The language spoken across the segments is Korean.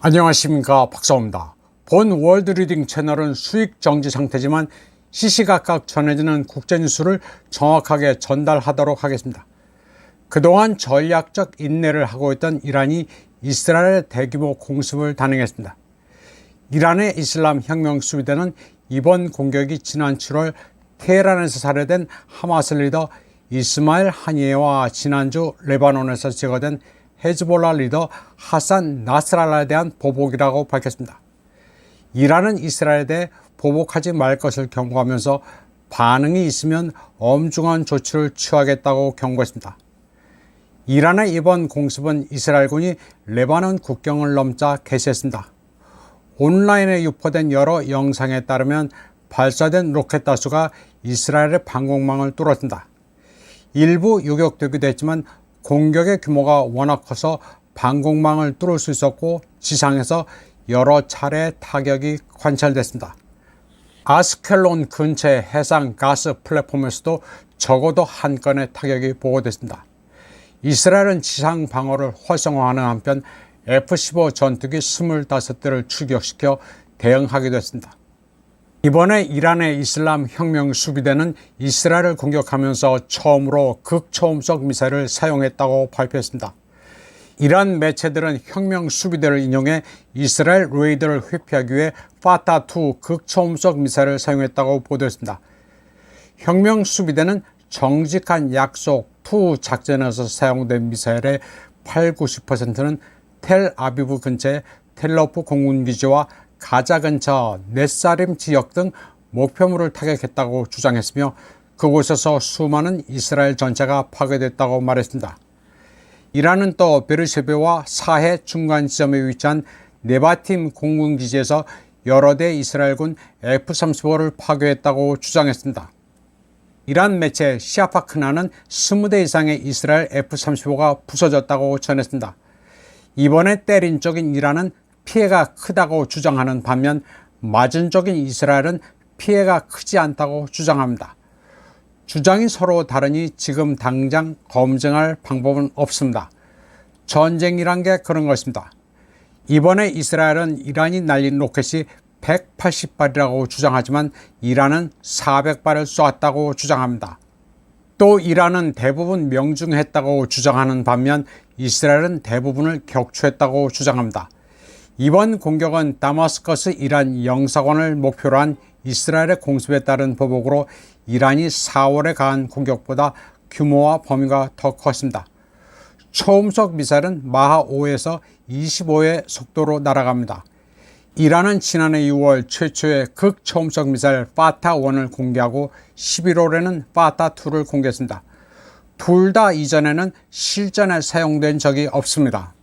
안녕하십니까, 박사호입니다. 본 월드리딩 채널은 수익 정지 상태지만 시시각각 전해지는 국제뉴스를 정확하게 전달하도록 하겠습니다. 그동안 전략적 인내를 하고 있던 이란이 이스라엘의 대규모 공습을 단행했습니다. 이란의 이슬람 혁명 수비대는 이번 공격이 지난 7월 테헤란에서 살해된 하마스 리더 이스마일 하니예와 지난주 레바논에서 제거된 헤즈볼라 리더 하산 나스랄라에 대한 보복이라고 밝혔습니다. 이란은 이스라엘에 대해 보복하지 말 것을 경고하면서 반응이 있으면 엄중한 조치를 취하겠다고 경고했습니다. 이란의 이번 공습은 이스라엘군이 레바논 국경을 넘자 개시했습니다. 온라인에 유포된 여러 영상에 따르면 발사된 로켓 다수가 이스라엘의 방공망을 뚫었습니다. 일부 요격되기도 했지만 공격의 규모가 워낙 커서 방공망을 뚫을 수 있었고 지상에서 여러 차례 타격이 관찰됐습니다. 아스켈론 근처의 해상 가스 플랫폼에서도 적어도 한 건의 타격이 보고됐습니다. 이스라엘은 지상 방어를 활성화하는 한편 F-15 전투기 25대를 출격시켜 대응하기도 했습니다. 이번에 이란의 이슬람 혁명 수비대는 이스라엘을 공격하면서 처음으로 극초음속 미사일을 사용했다고 발표했습니다. 이란 매체들은 혁명 수비대를 인용해 이스라엘 레이더를 회피하기 위해 파타2 극초음속 미사일을 사용했다고 보도했습니다. 혁명 수비대는 정직한 약속 2 작전에서 사용된 미사일의 80~90%는 텔아비브 근처의 텔러프 공군기지와 가자 근처 넷사림 지역 등 목표물을 타격했다고 주장했으며 그곳에서 수많은 이스라엘 전차가 파괴됐다고 말했습니다. 이란은 또 베르셰베와 사해 중간 지점에 위치한 네바팀 공군기지에서 여러 대 이스라엘군 F-35를 파괴했다고 주장했습니다. 이란 매체 시아파크나는 20대 이상의 이스라엘 F-35가 부서졌다고 전했습니다. 이번에 때린 쪽인 이란은 피해가 크다고 주장하는 반면 맞은 쪽인 이스라엘은 피해가 크지 않다고 주장합니다. 주장이 서로 다르니 지금 당장 검증할 방법은 없습니다. 전쟁이란 게 그런 것입니다. 이번에 이스라엘은 이란이 날린 로켓이 180발이라고 주장하지만 이란은 400발을 쏘았다고 주장합니다. 또 이란은 대부분 명중했다고 주장하는 반면 이스라엘은 대부분을 격추했다고 주장합니다. 이번 공격은 다마스커스 이란 영사관을 목표로 한 이스라엘의 공습에 따른 보복으로 이란이 4월에 가한 공격보다 규모와 범위가 더 컸습니다. 초음속 미사일은 마하 5에서 25의 속도로 날아갑니다. 이란은 지난해 6월 최초의 극초음속 미사일 파타1을 공개하고 11월에는 파타2를 공개했습니다. 둘 다 이전에는 실전에 사용된 적이 없습니다.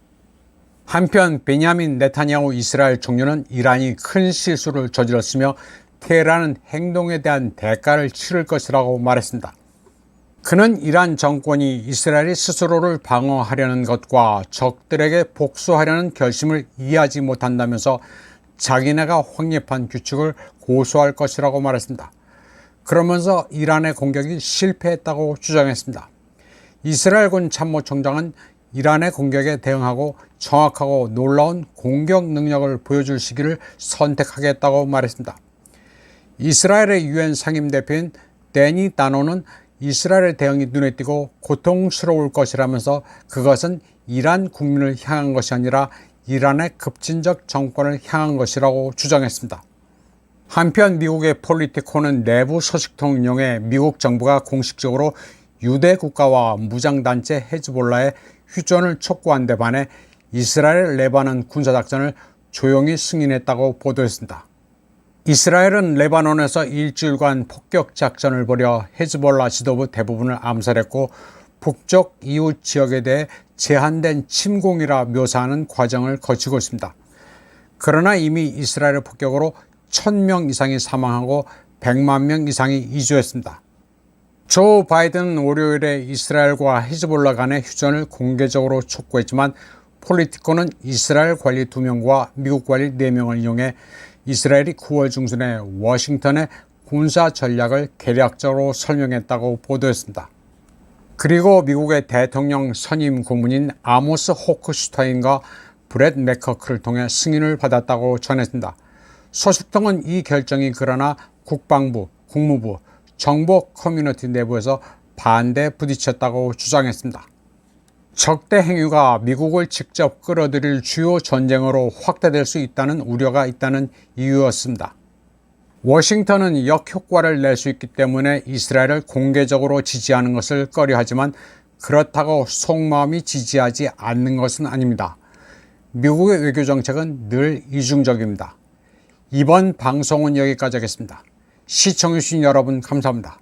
한편 베냐민 네타냐후 이스라엘 총리는 이란이 큰 실수를 저질렀으며 테헤란은 행동에 대한 대가를 치를 것이라고 말했습니다. 그는 이란 정권이 이스라엘이 스스로를 방어하려는 것과 적들에게 복수하려는 결심을 이해하지 못한다면서 자기네가 확립한 규칙을 고수할 것이라고 말했습니다. 그러면서 이란의 공격이 실패했다고 주장했습니다. 이스라엘군 참모총장은 이란의 공격에 대응하고 정확하고 놀라운 공격 능력을 보여줄 시기를 선택하겠다고 말했습니다. 이스라엘의 유엔 상임대표인 데니 다노는 이스라엘의 대응이 눈에 띄고 고통스러울 것이라면서 그것은 이란 국민을 향한 것이 아니라 이란의 급진적 정권을 향한 것이라고 주장했습니다. 한편 미국의 폴리티코는 내부 소식통을 인용해 미국 정부가 공식적으로 유대 국가와 무장단체 헤즈볼라의 휴전을 촉구한 데 반해 이스라엘 레바논 군사작전을 조용히 승인했다고 보도했습니다. 이스라엘은 레바논에서 일주일간 폭격작전을 벌여 헤즈볼라 지도부 대부분을 암살했고 북쪽 이웃 지역에 대해 제한된 침공이라 묘사하는 과정을 거치고 있습니다. 그러나 이미 이스라엘의 폭격으로 1000명 이상이 사망하고 100만 명 이상이 이주했습니다. 조 바이든은 월요일에 이스라엘과 헤즈볼라 간의 휴전을 공개적으로 촉구했지만 폴리티코는 이스라엘 관리 2명과 미국 관리 4명을 이용해 이스라엘이 9월 중순에 워싱턴의 군사 전략을 개략적으로 설명했다고 보도했습니다. 그리고 미국의 대통령 선임 고문인 아모스 호크슈타인과 브렛 맥커크를 통해 승인을 받았다고 전했습니다. 소식통은 이 결정이 그러나 국방부, 국무부, 정보 커뮤니티 내부에서 반대에 부딪혔다고 주장했습니다. 적대 행위가 미국을 직접 끌어들일 주요 전쟁으로 확대될 수 있다는 우려가 있다는 이유였습니다. 워싱턴은 역효과를 낼 수 있기 때문에 이스라엘을 공개적으로 지지하는 것을 꺼려하지만 그렇다고 속마음이 지지하지 않는 것은 아닙니다. 미국의 외교 정책은 늘 이중적입니다. 이번 방송은 여기까지 하겠습니다. 시청해주신 여러분 감사합니다.